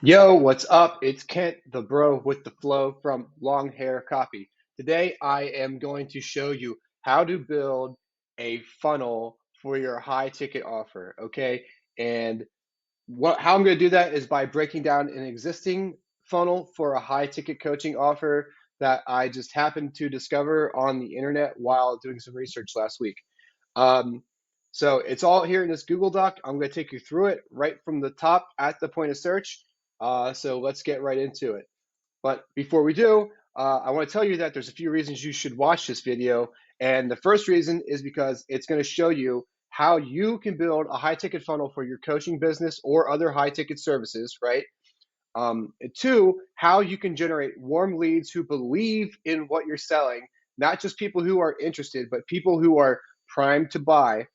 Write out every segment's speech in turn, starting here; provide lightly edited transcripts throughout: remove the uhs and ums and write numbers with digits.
Yo, what's up? It's Kent, the bro with the flow from Long Hair Copy. Today, I am going to show you how to build a funnel for your high ticket offer. Okay, and how I'm going to do that is by breaking down an existing funnel for a high ticket coaching offer that I just happened to discover on the internet while doing some research last week. Um, so it's all here in this Google Doc. I'm going to take you through it right from the top at the point of search. So let's get right into it. But before we do, I want to tell you that there's a few reasons you should watch this video. And the first reason is because it's going to show you how you can build a high ticket funnel for your coaching business or other high ticket services, right? And two, how you can generate warm leads who believe in what you're selling, not just people who are interested, but people who are primed to buy.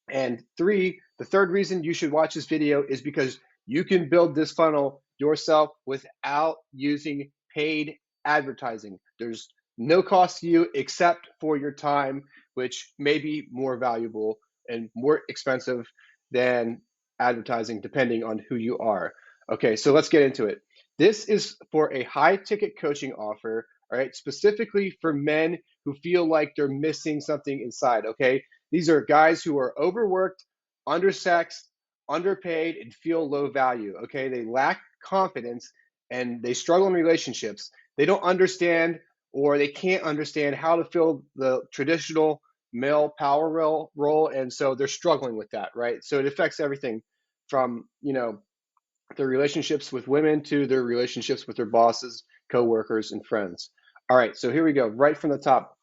And three, the third reason you should watch this video is because you can build this funnel yourself without using paid advertising. There's no cost to you except for your time, which may be more valuable and more expensive than advertising, depending on who you are. Okay, so let's get into it. This is for a high ticket coaching offer, all right, specifically for men who feel like they're missing something inside. Okay, these are guys who are overworked, undersexed, underpaid, and feel low value. Okay, they lack confidence and they struggle in relationships. They don't understand or they can't understand how to fill the traditional male power role, and so they're struggling with that, right? So it affects everything from their relationships with women to their relationships with their bosses, coworkers, and friends. All right, so here we go, right from the top.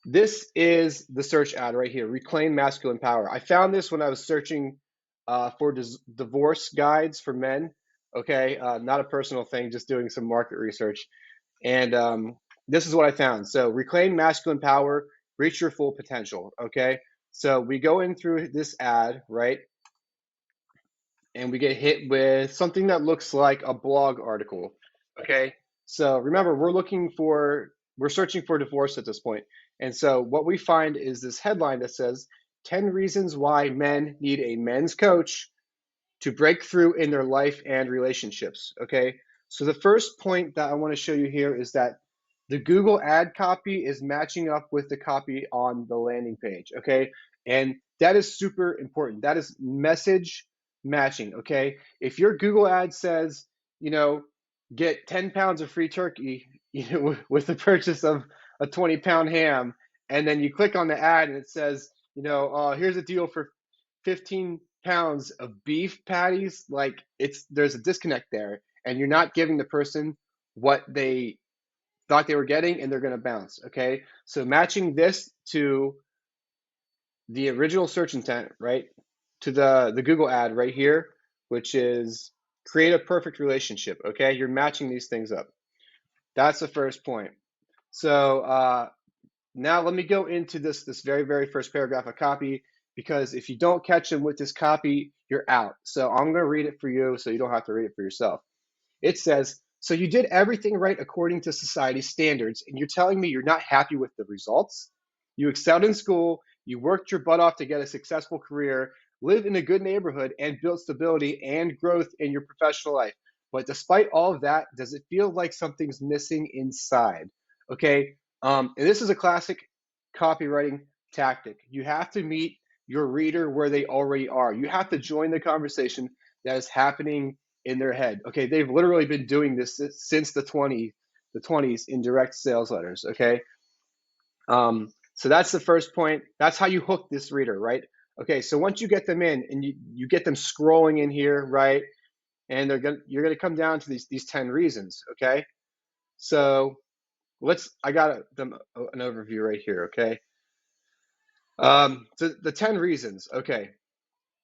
This is the search ad right here, Reclaim Masculine Power. I found this when I was searching for divorce guides for men. Okay, not a personal thing, just doing some market research. And this is what I found. So, reclaim masculine power, reach your full potential. Okay, so we go in through this ad, right? And we get hit with something that looks like a blog article. Okay. So remember, we're searching for divorce at this point. And so what we find is this headline that says 10 reasons why men need a men's coach to break through in their life and relationships. Okay. So the first point that I want to show you here is that the Google ad copy is matching up with the copy on the landing page. Okay. And that is super important. That is message matching. Okay. If your Google ad says, you know, get 10 pounds of free turkey, with the purchase of a 20-pound ham, and then you click on the ad and it says, here's a deal for 15 pounds of beef patties, like there's a disconnect there, and you're not giving the person what they thought they were getting, and they're going to bounce. Okay, so matching this to the original search intent, right, to the Google ad right here, which is create a perfect relationship. Okay, you're matching these things up. That's the first point. So now let me go into this very, very first paragraph of copy, because if you don't catch them with this copy, you're out. So I'm going to read it for you so you don't have to read it for yourself. It says, so you did everything right according to society's standards, and you're telling me you're not happy with the results? You excelled in school, you worked your butt off to get a successful career, lived in a good neighborhood, and built stability and growth in your professional life. But despite all of that, does it feel like something's missing inside? Okay, and this is a classic copywriting tactic. You have to meet your reader where they already are. You have to join the conversation that is happening in their head. Okay, they've literally been doing this since the 20s in direct sales letters. Okay, so that's the first point. That's how you hook this reader, right? Okay, so once you get them in and you get them scrolling in here, right, and you're gonna come down to these 10 reasons. Okay, so I got them an overview right here. Okay, so the 10 reasons. Okay,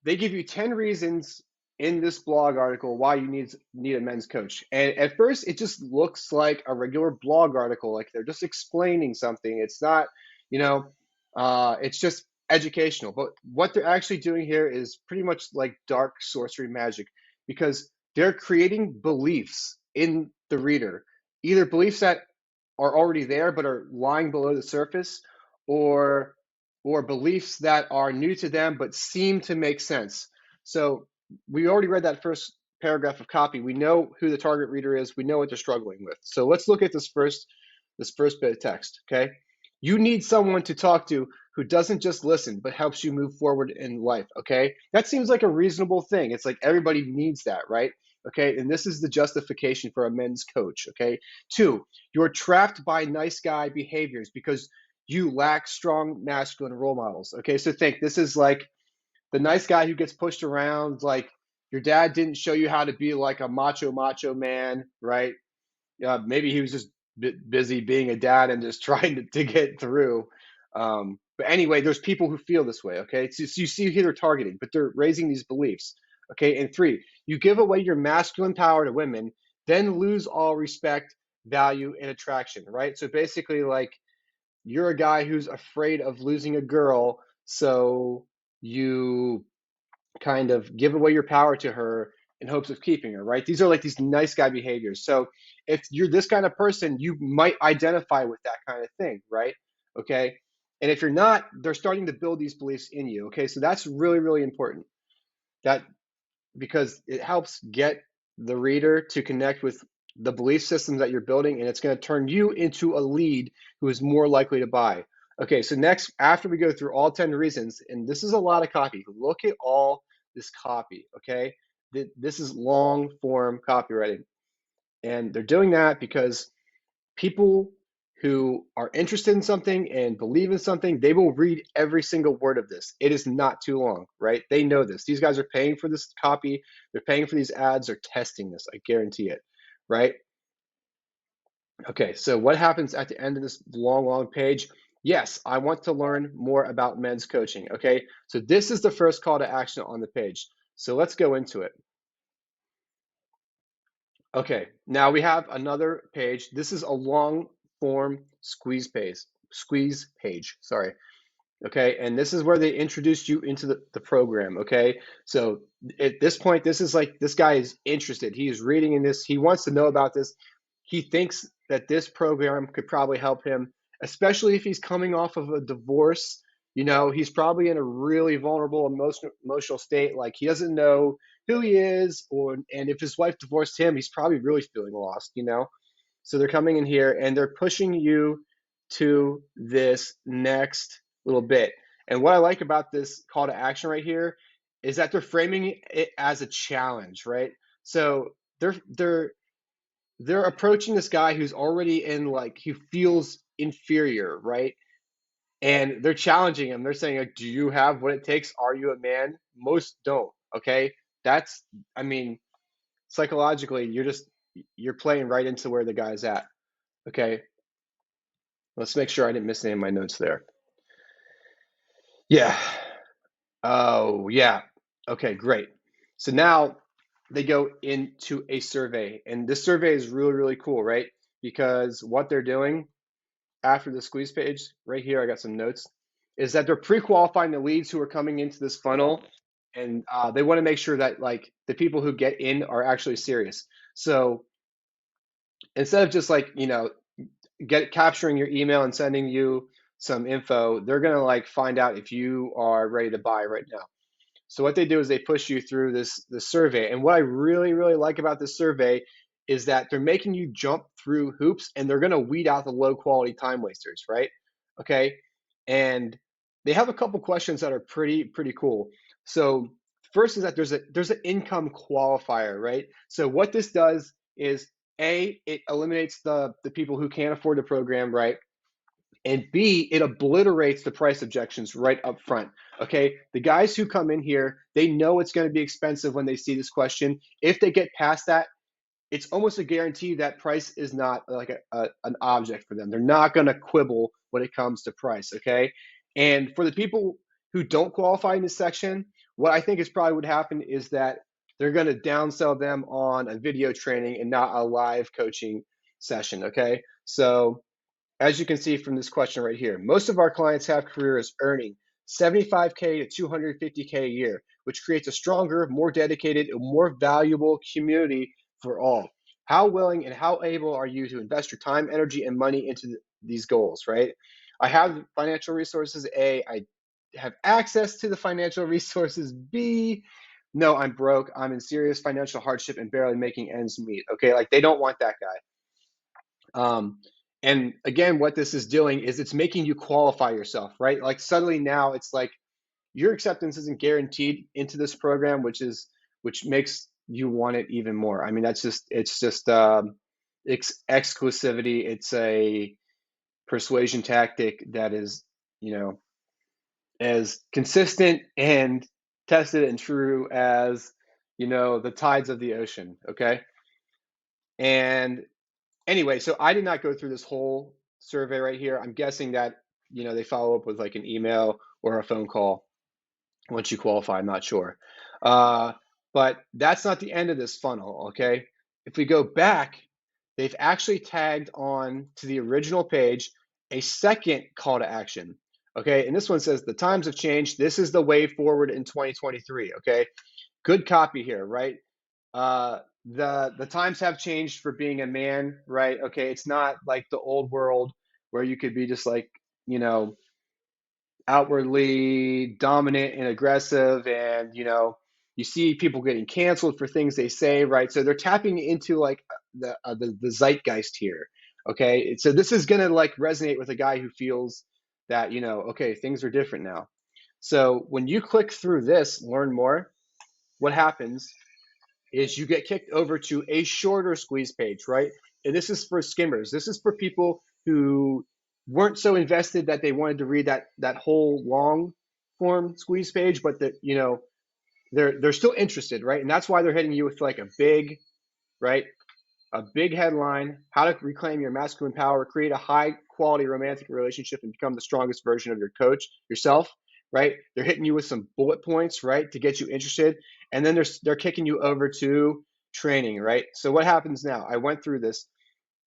they give you 10 reasons in this blog article why you need a men's coach. And at first it just looks like a regular blog article, like they're just explaining something. It's not, it's just educational. But what they're actually doing here is pretty much like dark sorcery magic, because they're creating beliefs in the reader, either beliefs that are already there but are lying below the surface, or beliefs that are new to them but seem to make sense. So we already read that first paragraph of copy, we know who the target reader is. We know what they're struggling with. So let's look at this first bit of text. Okay, you need someone to talk to who doesn't just listen but helps you move forward in life. Okay, that seems like a reasonable thing. It's like everybody needs that, right? Okay, and this is the justification for a men's coach. Okay, 2, you're trapped by nice guy behaviors because you lack strong masculine role models. Okay, so think this is like the nice guy who gets pushed around, like your dad didn't show you how to be like a macho man, right? Maybe he was just busy being a dad and just trying to get through. But anyway, there's people who feel this way. Okay, so you see who they're targeting, but they're raising these beliefs. Okay, and 3, you give away your masculine power to women, then lose all respect, value, and attraction. Right. So basically, like you're a guy who's afraid of losing a girl, so you kind of give away your power to her in hopes of keeping her, right? These are like these nice guy behaviors. So if you're this kind of person, you might identify with that kind of thing, right? Okay. And if you're not, they're starting to build these beliefs in you. Okay. So that's really, really important. That because it helps get the reader to connect with the belief systems that you're building, and it's going to turn you into a lead who is more likely to buy. Okay, so next, after we go through all 10 reasons, and this is a lot of copy, look at all this copy, okay? This is long form copywriting. And they're doing that because people who are interested in something and believe in something, they will read every single word of this. It is not too long, right? They know this. These guys are paying for this copy. They're paying for these ads. They're testing this. I guarantee it, right? Okay, so what happens at the end of this long, long page? Yes, I want to learn more about men's coaching. Okay, so this is the first call to action on the page. So let's go into it. Okay, now we have another page. This is a long form squeeze page, sorry. Okay, and this is where they introduced you into the program. Okay, so at this point, this is like this guy is interested. He is reading in this, he wants to know about this. He thinks that this program could probably help him, especially if he's coming off of a divorce. He's probably in a really vulnerable emotional state. Like he doesn't know who he is, and if his wife divorced him, he's probably really feeling lost. So they're coming in here and they're pushing you to this next little bit. And what I like about this call to action right here is that they're framing it as a challenge, right? So they're approaching this guy who's already in, like, he feels inferior, right? And they're challenging him. They're saying, like, do you have what it takes? Are you a man? Most don't. Okay. That's, I mean, psychologically, you're playing right into where the guy's at. Okay. Let's make sure I didn't miss any of my notes there. Yeah. Oh, yeah. Okay, great. So now they go into a survey, and this survey is really, really cool, right? Because what they're doing after the squeeze page, right here, I got some notes, is that they're pre-qualifying the leads who are coming into this funnel, and they want to make sure that like the people who get in are actually serious. So instead of just like capturing your email and sending you some info, they're gonna like find out if you are ready to buy right now. So what they do is they push you through this survey. And what I really, really like about this survey is that they're making you jump through hoops, and they're gonna weed out the low quality time wasters, right? Okay. And they have a couple questions that are pretty cool. So first is that there's an income qualifier, right? So what this does is it eliminates the people who can't afford the program, right? And B, it obliterates the price objections right up front. Okay, the guys who come in here, they know it's going to be expensive when they see this question. If they get past that, it's almost a guarantee that price is not like an object for them. They're not going to quibble when it comes to price. Okay, and for the people who don't qualify in this section, what I think is probably would happen is that they're going to downsell them on a video training and not a live coaching session. Okay, so as you can see from this question right here, most of our clients have careers earning 75K to 250K a year, which creates a stronger, more dedicated, and more valuable community for all. How willing and how able are you to invest your time, energy, and money into these goals, right? I have financial resources. A, I have access to the financial resources. B, no, I'm broke, I'm in serious financial hardship and barely making ends meet. Okay, like they don't want that guy. Um, and again, what this is doing is it's making you qualify yourself, right? Like suddenly now it's like your acceptance isn't guaranteed into this program, which makes you want it even more. I mean, it's just exclusivity. It's a persuasion tactic that is, you know, as consistent and tested and true as, the tides of the ocean. Okay. And anyway, so I did not go through this whole survey right here. I'm guessing that, they follow up with like an email or a phone call once you qualify. I'm not sure. Uh, but that's not the end of this funnel, okay? If we go back, they've actually tagged on to the original page a second call to action, okay? And this one says, the times have changed. This is the way forward in 2023, okay? Good copy here, right? The times have changed for being a man, right? Okay, it's not like the old world where you could be just like, you know, outwardly dominant and aggressive, and you see people getting canceled for things they say, right? So they're tapping into like the zeitgeist here. Okay, so this is gonna like resonate with a guy who feels that, okay, things are different now. So when you click through this learn more, what happens is you get kicked over to a shorter squeeze page, right? And this is for skimmers. This is for people who weren't so invested that they wanted to read that whole long form squeeze page, but that, they're still interested, right? And that's why they're hitting you with like a big, right? A big headline, how to reclaim your masculine power, create a high quality romantic relationship, and become the strongest version of your coach, yourself, right? They're hitting you with some bullet points, right, to get you interested. And then they're kicking you over to training, right? So what happens now? I went through this.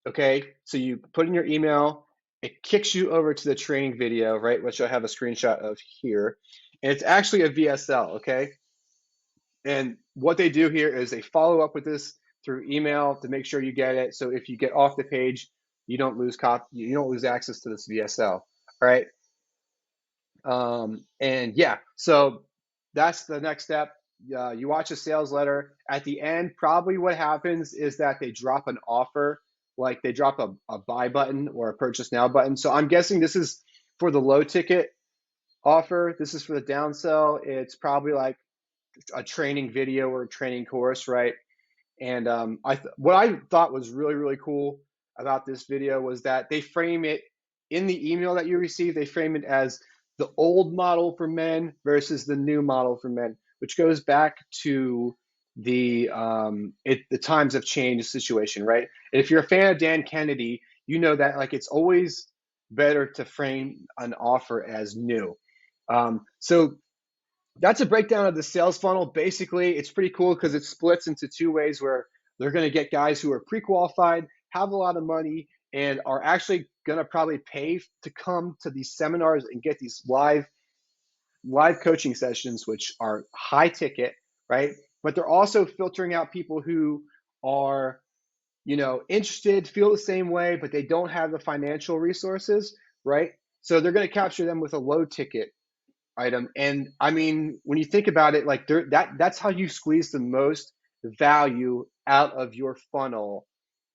Okay. So you put in your email, it kicks you over to the training video, right? Which I have a screenshot of here. And it's actually a VSL, okay? And what they do here is they follow up with this through email to make sure you get it. So if you get off the page, you don't lose access to this VSL. All right. And yeah, so that's the next step. You watch a sales letter. At the end, probably what happens is that they drop an offer, like they drop a buy button or a purchase now button. So I'm guessing this is for the low ticket offer. This is for the downsell. It's probably like a training video or a training course, right? And what I thought was really, really cool about this video was that they frame it in the email that you receive. They frame it as the old model for men versus the new model for men, which goes back to the times have changed situation, right? And if you're a fan of Dan Kennedy, you know that like it's always better to frame an offer as new. So that's a breakdown of the sales funnel. Basically, it's pretty cool because it splits into two ways where they're going to get guys who are pre-qualified, have a lot of money, and are actually going to probably pay to come to these seminars and get these live coaching sessions, which are high ticket, right? But they're also filtering out people who are, interested, feel the same way, but they don't have the financial resources, right? So they're going to capture them with a low ticket item. And I mean, when you think about it, like that's how you squeeze the most value out of your funnel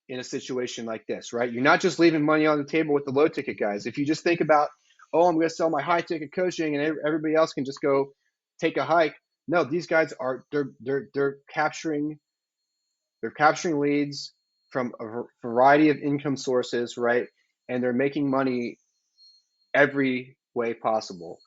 in a situation like this, right? You're not just leaving money on the table with the low ticket guys. If you just think about, oh, I'm going to sell my high ticket coaching and everybody else can just go take a hike. No, these guys are they're capturing leads from a variety of income sources, right? And they're making money every way possible.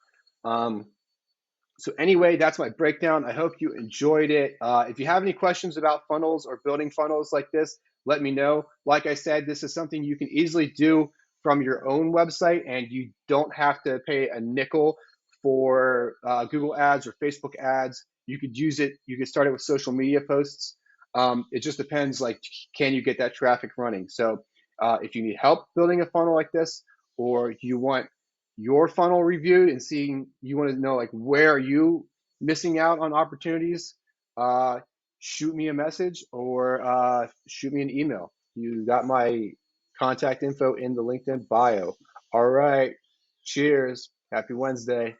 So anyway, that's my breakdown. I hope you enjoyed it. If you have any questions about funnels or building funnels like this, let me know. Like I said, this is something you can easily do from your own website, and you don't have to pay a nickel for Google ads or Facebook ads. You could use it. You could start it with social media posts. It just depends, like, can you get that traffic running? So if you need help building a funnel like this, or you want your funnel reviewed and seeing, you want to know like where are you missing out on opportunities, shoot me a message or shoot me an email. You got my contact info in the LinkedIn bio. All right, cheers, happy Wednesday.